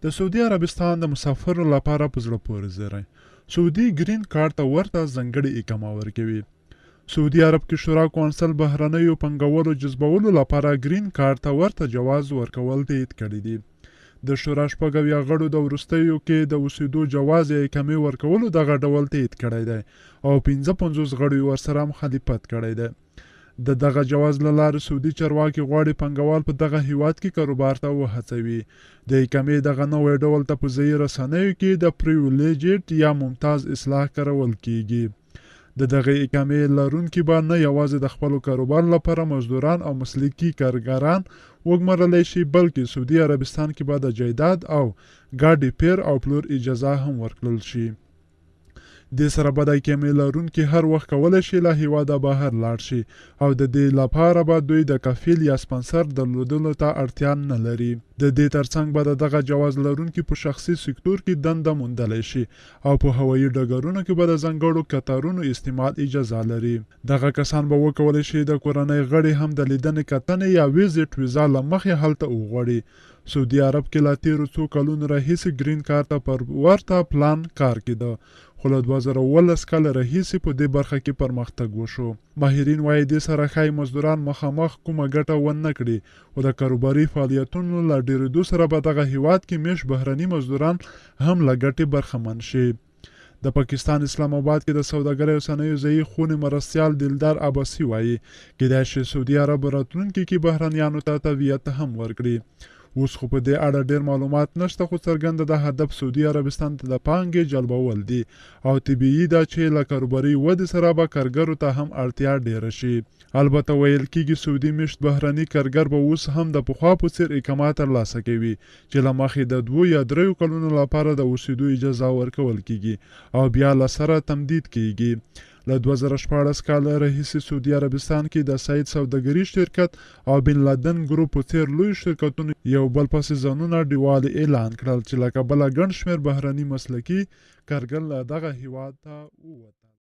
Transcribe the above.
د سعودي عربستان د مسافرو لپاره په زړه پورې ځای سعودي ګرین کارت ته ورته ځانګړې اقامه ورکوي. سعودي عرب کې شورا کونسل بهرنیو پانګوالو جذبولو لپاره ګرین کارت ته ورته جواز ورکول تایید کړی دی. د شورا شپږ اویا غړو د وروستیو کې د اوسېدو جواز یا اقامې ورکولو دغه ډول تایید کړی دی او 55 غړو یې ورسره مخالفت کړی دی. د دغه جواز له لارې سعودي چارواکي غواړي پانګوال په دغه هیواد کې کاروبار ته وهڅوي. د اقامې دغه نوی ډول ته په ځایي رسنیو کې د پریویلیجډ یا ممتاز اصطلاح کارول کیږي. د دغه اقامې لرونکي به نه یوازې د خپلو کاروبار لپاره مزدوران او مسلکي کارګران وګمارلی شي، بلکې سعودي عربستان کې به د جایداد او ګاډي پیر او پلور اجازه هم ورکړل شي. دې سره به د اقامې لرونکي هر وخت کولی شي له هیواده بهر لاړ شي او د دې لپاره به دوی د کفیل یا سپانسر درلودلو ته اړتیا نه لري. د دې ترڅنګ به دغه جواز لرونکي په شخصي سکتور کې دنده موندلی شي او په هوایي ډګرونو کې به د ځانګړو قطارونو استعمال اجازه لري. دغه کسان به وکولی شي د کورنۍ غړي هم د لیدنې کتنې یا ویزټ ویزا له مخې هلته وغواړي. سعودي عرب کې له تیرو څو کلونو راهیسې ګرین کارت ته پر ورته پلان کار کېده، خو له 2019 کال راهیسې په دې برخه کې پرمختګ وشو. ماهرین وایي دې سره ښایي مزدوران مخامخ کومه ګټه ونه کړي، خو د کاروباري فعالیتونو له ډېرېدو سره به دغه هیواد کې میشت بهرني مزدوران هم له ګټې برخمن شي. د پاکستان اسلام آباد کې د سوداګرۍ او صنایعو ځایي خونې مرستیال دلدار عباسي وایي کېدای شي سعودي عرب راتلونکي کې بهرنیانو ته تبعیت هم ورکړي. اوس خو په دې اړه ډیر معلومات نشته، خو څرګنده د هدف سعودي عربستان ته د پانګې جلبول دي او طبیعي ده چې له کاروباري ودې سره به کارګرو ته هم اړتیا ډیره شي. البته ویل کېږي سعودي میشت بهرني کارګر به اوس هم د پخوا په څیر اقامه ترلاسه کوي چې له مخې د 2 یا 3 کلونو لپاره د اوسېدو اجازه ورکول کېږي او بیا له سره تمدید کېږي. له 2014 کال راهیسې سعودي عربستان کې د سعید سوداګریز شرکت او بن لادن ګروپ په څیر لوی شرکتونو یو بل پسې ځانونه ډیوالي اعلان کړل چې له کبله ګڼ شمېر بهرني مسلکي کارګر له دغه هیواد ته ووتل.